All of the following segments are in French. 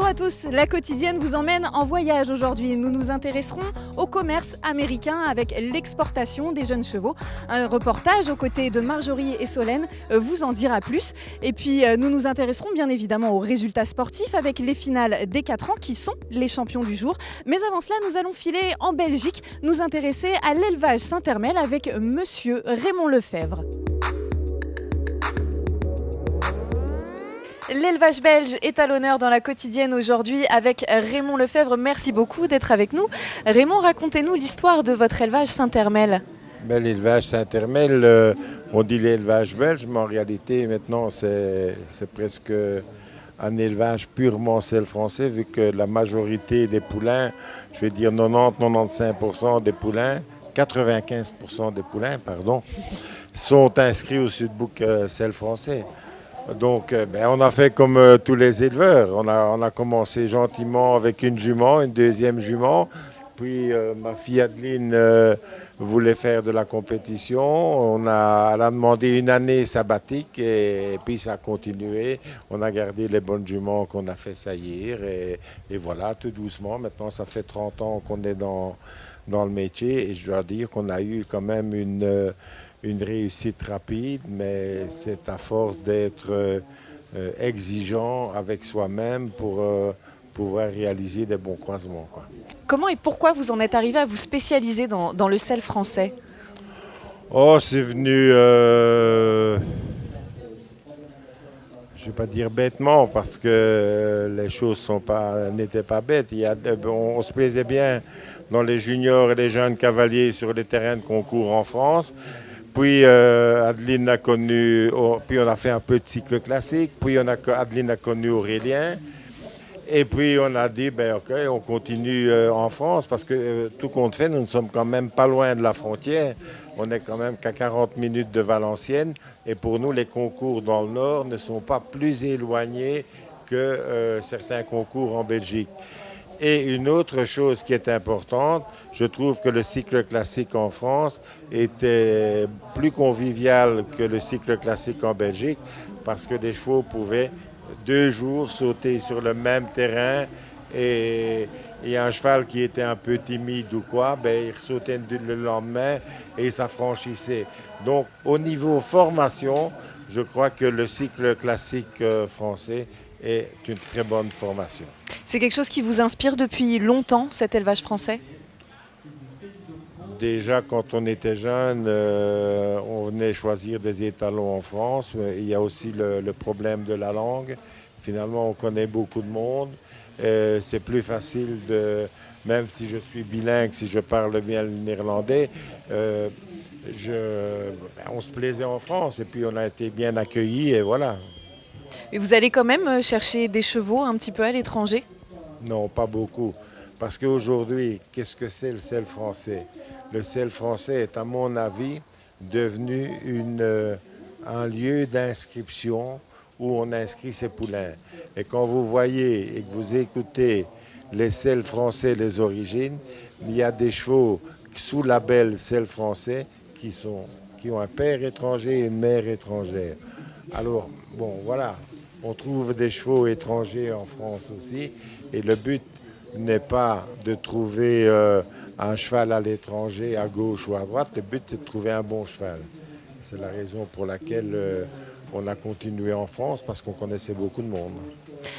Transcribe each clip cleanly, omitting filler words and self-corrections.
à tous, la quotidienne vous emmène en voyage aujourd'hui. Nous nous intéresserons au commerce américain avec l'exportation des jeunes chevaux. Un reportage aux côtés de Marjorie et Solène vous en dira plus. Et puis nous nous intéresserons bien évidemment aux résultats sportifs avec les finales des 4 ans qui sont les champions du jour. Mais avant cela, nous allons filer en Belgique, nous intéresser à l'élevage Saint-Hermel avec monsieur Raymond Lefebvre. L'élevage belge est à l'honneur dans la quotidienne aujourd'hui avec Raymond Lefebvre. Merci beaucoup d'être avec nous. Raymond, racontez-nous l'histoire de votre élevage Saint-Hermel. L'élevage Saint-Hermel, on dit l'élevage belge, mais en réalité maintenant c'est presque un élevage purement selle français, vu que la majorité des poulains, je vais dire 90-95% des poulains, 95% des poulains, sont inscrits au Sudbouc selle français. Donc, on a fait comme tous les éleveurs. On a commencé gentiment avec une jument, une deuxième jument. Puis ma fille Adeline voulait faire de la compétition. Elle a demandé une année sabbatique et puis ça a continué. On a gardé les bonnes juments qu'on a fait saillir et voilà, tout doucement. Maintenant, ça fait 30 ans qu'on est dans le métier et je dois dire qu'on a eu quand même une réussite rapide, mais c'est à force d'être exigeant avec soi-même pour pouvoir réaliser des bons croisements, quoi. Comment et pourquoi vous en êtes arrivé à vous spécialiser dans le selle français ? Oh, c'est venu, je ne vais pas dire bêtement, parce que les choses n'étaient pas bêtes. On se plaisait bien dans les juniors et les jeunes cavaliers sur les terrains de concours en France. Puis Adeline a connu, puis on a fait un peu de cycle classique, puis Adeline a connu Aurélien. Et puis on a dit, ok, on continue en France, parce que tout compte fait, nous ne sommes quand même pas loin de la frontière. On est quand même qu'à 40 minutes de Valenciennes. Et pour nous, les concours dans le Nord ne sont pas plus éloignés que certains concours en Belgique. Et une autre chose qui est importante, je trouve que le cycle classique en France était plus convivial que le cycle classique en Belgique, parce que des chevaux pouvaient 2 jours sauter sur le même terrain et un cheval qui était un peu timide ou quoi, il sautait le lendemain et il s'affranchissait. Donc au niveau formation, je crois que le cycle classique français est une très bonne formation. C'est quelque chose qui vous inspire depuis longtemps, cet élevage français ? Déjà, quand on était jeune, on venait choisir des étalons en France. Il y a aussi le problème de la langue. Finalement, on connaît beaucoup de monde. C'est plus facile même si je suis bilingue, si je parle bien le néerlandais, on se plaisait en France et puis on a été bien accueillis et voilà. Et vous allez quand même chercher des chevaux un petit peu à l'étranger ? Non, pas beaucoup. Parce qu'aujourd'hui, qu'est-ce que c'est le selle français ? Le selle français est, à mon avis, devenu un lieu d'inscription où on inscrit ses poulains. Et quand vous voyez et que vous écoutez les selles français, les origines, il y a des chevaux sous label selle français qui ont un père étranger et une mère étrangère. Alors, voilà, on trouve des chevaux étrangers en France aussi. Et le but n'est pas de trouver un cheval à l'étranger, à gauche ou à droite. Le but, c'est de trouver un bon cheval. C'est la raison pour laquelle on a continué en France, parce qu'on connaissait beaucoup de monde.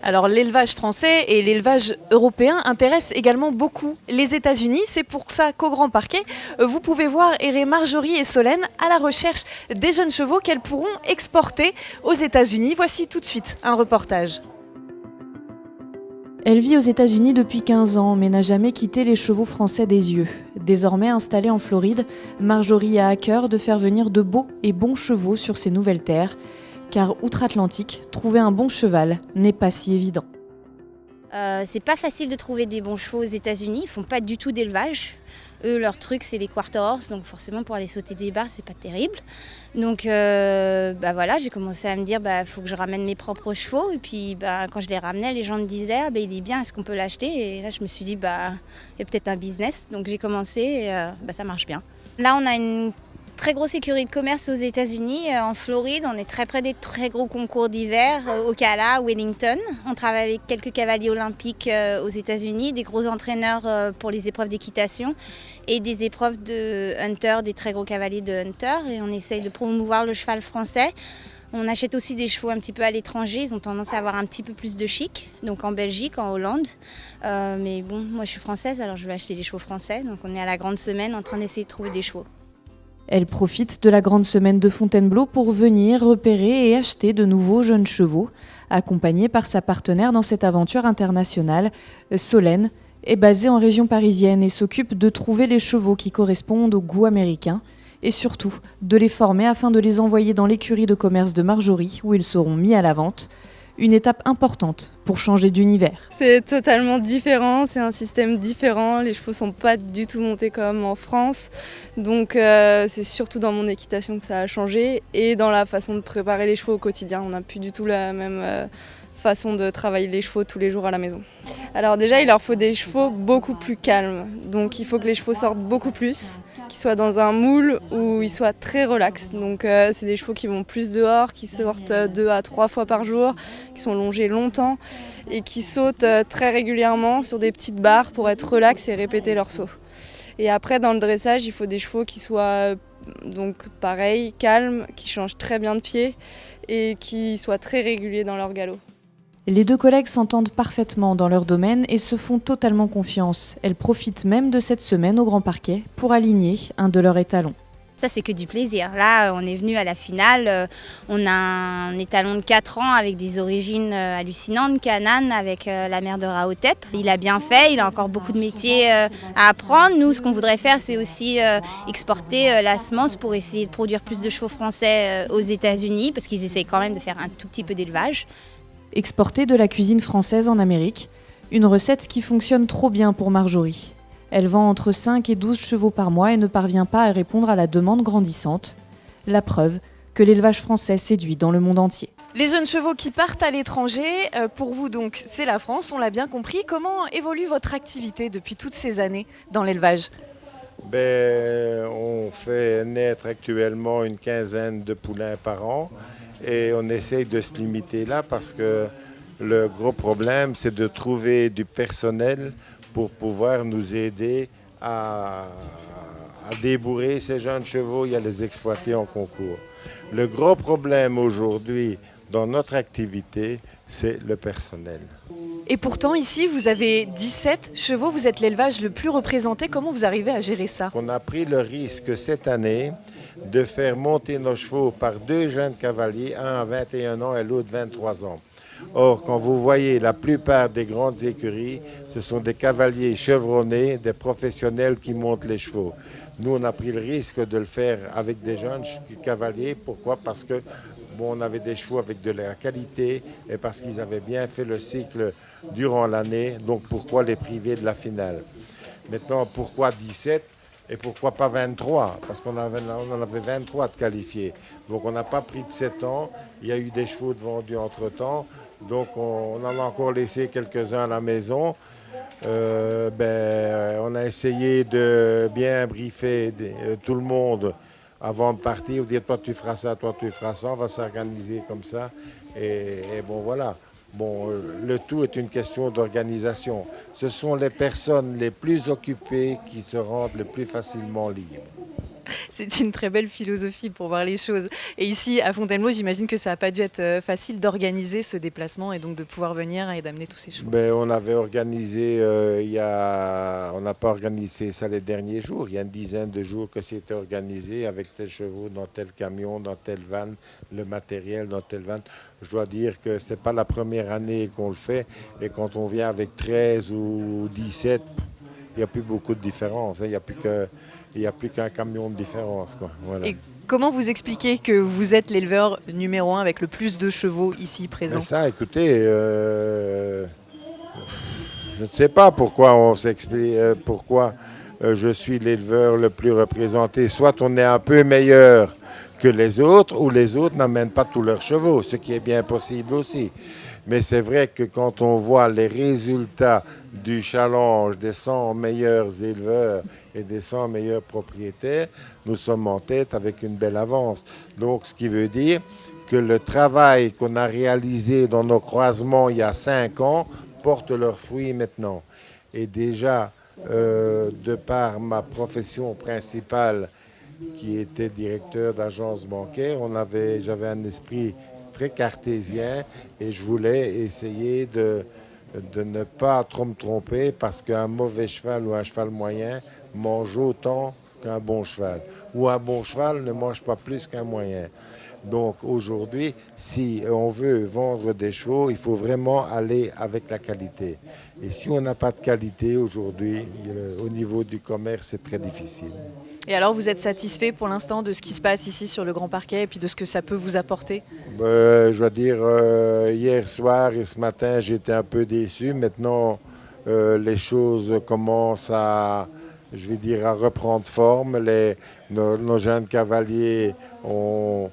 Alors l'élevage français et l'élevage européen intéressent également beaucoup les États-Unis. C'est pour ça qu'au Grand Parquet, vous pouvez voir errer Marjorie et Solène à la recherche des jeunes chevaux qu'elles pourront exporter aux États-Unis. Voici tout de suite un reportage. Elle vit aux États-Unis depuis 15 ans, mais n'a jamais quitté les chevaux français des yeux. Désormais installée en Floride, Marjorie a à cœur de faire venir de beaux et bons chevaux sur ces nouvelles terres. Car outre-Atlantique, trouver un bon cheval n'est pas si évident. C'est pas facile de trouver des bons chevaux aux États-Unis, ils font pas du tout d'élevage. Eux, leur truc, c'est les quarter horse, donc forcément pour aller sauter des barres, c'est pas terrible. Donc voilà, j'ai commencé à me dire, faut que je ramène mes propres chevaux. Et puis quand je les ramenais, les gens me disaient, il est bien, est-ce qu'on peut l'acheter ? Et là, je me suis dit, il y a peut-être un business. Donc j'ai commencé et ça marche bien. Là, on a une Très grosse écurie de commerce aux États-Unis, en Floride. On est très près des très gros concours d'hiver, Ocala, Wellington. On travaille avec quelques cavaliers olympiques aux États-Unis, des gros entraîneurs pour les épreuves d'équitation et des épreuves de hunter, des très gros cavaliers de hunter. Et on essaye de promouvoir le cheval français. On achète aussi des chevaux un petit peu à l'étranger, ils ont tendance à avoir un petit peu plus de chic, donc en Belgique, en Hollande. Mais bon, moi je suis française, alors je vais acheter des chevaux français. Donc on est à la grande semaine en train d'essayer de trouver des chevaux. Elle profite de la grande semaine de Fontainebleau pour venir repérer et acheter de nouveaux jeunes chevaux. Accompagnée par sa partenaire dans cette aventure internationale, Solène est basée en région parisienne et s'occupe de trouver les chevaux qui correspondent au goût américain et surtout de les former afin de les envoyer dans l'écurie de commerce de Marjorie où ils seront mis à la vente. Une étape importante pour changer d'univers. C'est totalement différent, c'est un système différent, les chevaux ne sont pas du tout montés comme en France, donc c'est surtout dans mon équitation que ça a changé et dans la façon de préparer les chevaux au quotidien. On n'a plus du tout la même façon de travailler les chevaux tous les jours à la maison. Alors déjà, il leur faut des chevaux beaucoup plus calmes, donc il faut que les chevaux sortent beaucoup plus, qu'ils soient dans un moule où ils soient très relax. Donc c'est des chevaux qui vont plus dehors, qui sortent 2 à 3 fois par jour, qui sont longés longtemps et qui sautent très régulièrement sur des petites barres pour être relax et répéter leur saut. Et après, dans le dressage, il faut des chevaux qui soient donc pareil, calmes, qui changent très bien de pied et qui soient très réguliers dans leur galop. Les deux collègues s'entendent parfaitement dans leur domaine et se font totalement confiance. Elles profitent même de cette semaine au Grand Parquet pour aligner un de leurs étalons. Ça, c'est que du plaisir. Là, on est venu à la finale. On a un étalon de 4 ans avec des origines hallucinantes, Canaan, avec la mère de Rahotep. Il a bien fait, il a encore beaucoup de métiers à apprendre. Nous, ce qu'on voudrait faire, c'est aussi exporter la semence pour essayer de produire plus de chevaux français aux États-Unis, parce qu'ils essayent quand même de faire un tout petit peu d'élevage. Exporter de la cuisine française en Amérique, une recette qui fonctionne trop bien pour Marjorie. Elle vend entre 5 et 12 chevaux par mois et ne parvient pas à répondre à la demande grandissante. La preuve que l'élevage français séduit dans le monde entier. Les jeunes chevaux qui partent à l'étranger, pour vous donc, c'est la France, on l'a bien compris. Comment évolue votre activité depuis toutes ces années dans l'élevage ? On fait naître actuellement une quinzaine de poulains par an et on essaye de se limiter là parce que le gros problème, c'est de trouver du personnel pour pouvoir nous aider à débourrer ces jeunes chevaux et à les exploiter en concours. Le gros problème aujourd'hui dans notre activité, c'est le personnel. Et pourtant, ici, vous avez 17 chevaux, vous êtes l'élevage le plus représenté. Comment vous arrivez à gérer ça ? On a pris le risque cette année de faire monter nos chevaux par 2 jeunes cavaliers, un à 21 ans et l'autre 23 ans. Or, quand vous voyez la plupart des grandes écuries, ce sont des cavaliers chevronnés, des professionnels qui montent les chevaux. Nous, on a pris le risque de le faire avec des jeunes cavaliers. Pourquoi ? Parce que on avait des chevaux avec de la qualité et parce qu'ils avaient bien fait le cycle durant l'année. Donc, pourquoi les priver de la finale ? Maintenant, pourquoi 17 ? Et pourquoi pas 23 ? Parce qu'on en avait 23 de qualifiés. Donc on n'a pas pris de 7 ans. Il y a eu des chevaux de vendus entre-temps. Donc on en a encore laissé quelques-uns à la maison. On a essayé de bien briefer tout le monde avant de partir. Vous dire, toi tu feras ça, toi tu feras ça. On va s'organiser comme ça. Et bon, voilà. Bon, le tout est une question d'organisation. Ce sont les personnes les plus occupées qui se rendent le plus facilement libres. C'est une très belle philosophie pour voir les choses. Et ici, à Fontainebleau, j'imagine que ça n'a pas dû être facile d'organiser ce déplacement et donc de pouvoir venir et d'amener tous ces chevaux. On avait organisé, on n'a pas organisé ça les derniers jours. Il y a une dizaine de jours que c'était organisé avec tel chevaux dans tel camion, dans telle vanne, le matériel dans telle vanne. Je dois dire que ce n'est pas la première année qu'on le fait. Et quand on vient avec 13 ou 17, il n'y a plus beaucoup de différence. Il n'y a plus qu'un camion de différence, quoi. Voilà. Et comment vous expliquez que vous êtes l'éleveur numéro 1 avec le plus de chevaux ici présents ? Mais ça, écoutez, je ne sais pas pourquoi on s'explique, pourquoi je suis l'éleveur le plus représenté. Soit on est un peu meilleur que les autres, ou les autres n'amènent pas tous leurs chevaux, ce qui est bien possible aussi. Mais c'est vrai que quand on voit les résultats du challenge des 100 meilleurs éleveurs et des 100 meilleurs propriétaires, nous sommes en tête avec une belle avance. Donc, ce qui veut dire que le travail qu'on a réalisé dans nos croisements il y a 5 ans porte leurs fruits maintenant. Et déjà, de par ma profession principale, qui était directeur d'agence bancaire, j'avais un esprit très cartésien et je voulais essayer de ne pas trop me tromper parce qu'un mauvais cheval ou un cheval moyen mange autant qu'un bon cheval. Ou un bon cheval ne mange pas plus qu'un moyen. Donc aujourd'hui, si on veut vendre des chevaux, il faut vraiment aller avec la qualité. Et si on n'a pas de qualité aujourd'hui, au niveau du commerce, c'est très difficile. Et alors, vous êtes satisfait pour l'instant de ce qui se passe ici sur le Grand Parquet et puis de ce que ça peut vous apporter? Je dois dire, hier soir et ce matin, j'étais un peu déçu. Maintenant, les choses commencent à reprendre forme. Nos jeunes cavaliers ont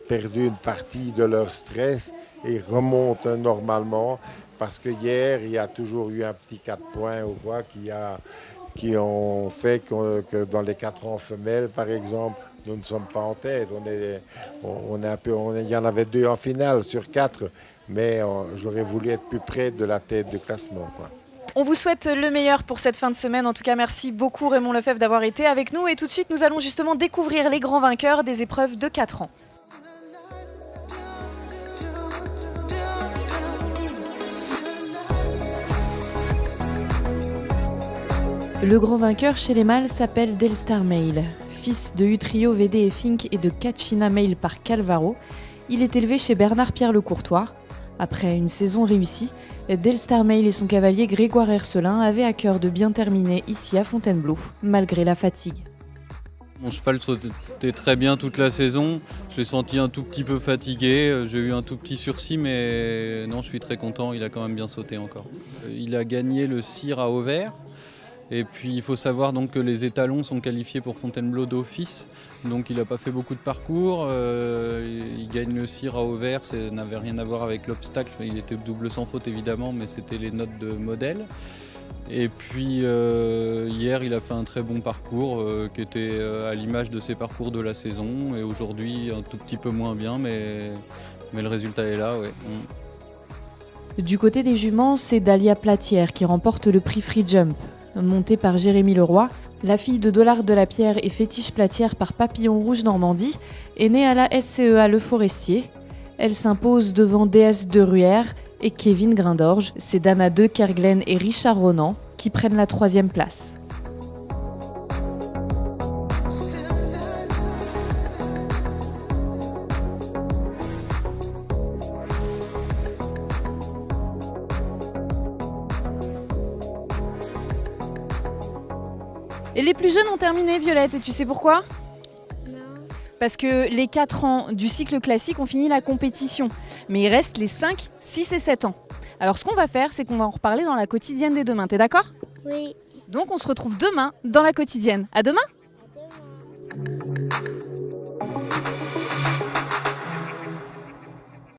perdu une partie de leur stress et remontent normalement. Parce que hier, il y a toujours eu un petit 4 points au poids qui ont fait que dans les 4 ans femelles, par exemple, nous ne sommes pas en tête. Il y en avait 2 en finale sur 4, mais j'aurais voulu être plus près de la tête du classement, quoi. On vous souhaite le meilleur pour cette fin de semaine. En tout cas, merci beaucoup Raymond Lefebvre d'avoir été avec nous. Et tout de suite, nous allons justement découvrir les grands vainqueurs des épreuves de 4 ans. Le grand vainqueur chez les mâles s'appelle Delstar Mail. Fils de Utrio, VD et Fink et de Kachina Mail par Calvaro, il est élevé chez Bernard-Pierre Le Courtois. Après une saison réussie, Delstar Mail et son cavalier Grégoire Hercelin avaient à cœur de bien terminer ici à Fontainebleau, malgré la fatigue. Mon cheval sautait très bien toute la saison. Je l'ai senti un tout petit peu fatigué. J'ai eu un tout petit sursis, mais non, je suis très content. Il a quand même bien sauté encore. Il a gagné le CIR à Auvers. Et puis il faut savoir donc que les étalons sont qualifiés pour Fontainebleau d'office. Donc il n'a pas fait beaucoup de parcours. Il gagne le CIR à Auvers. Ça n'avait rien à voir avec l'obstacle. Il était double sans faute évidemment, mais c'était les notes de modèle. Et puis hier, il a fait un très bon parcours qui était à l'image de ses parcours de la saison. Et aujourd'hui, un tout petit peu moins bien, mais le résultat est là. Ouais. Du côté des juments, c'est Dalia Platière qui remporte le prix Free Jump. Montée par Jérémy Leroy, la fille de Dollard de la Pierre et Fétiche Platière par Papillon Rouge Normandie est née à la SCEA Le Forestier. Elle s'impose devant DS de Ruère et Kevin Grindorge. C'est Dana De Kerglen et Richard Ronan qui prennent la 3e place. Et les plus jeunes ont terminé, Violette, et tu sais pourquoi ? Non. Parce que les 4 ans du cycle classique ont fini la compétition. Mais il reste les 5, 6 et 7 ans. Alors ce qu'on va faire, c'est qu'on va en reparler dans la quotidienne dès demain. T'es d'accord ? Oui. Donc on se retrouve demain dans la quotidienne. À demain !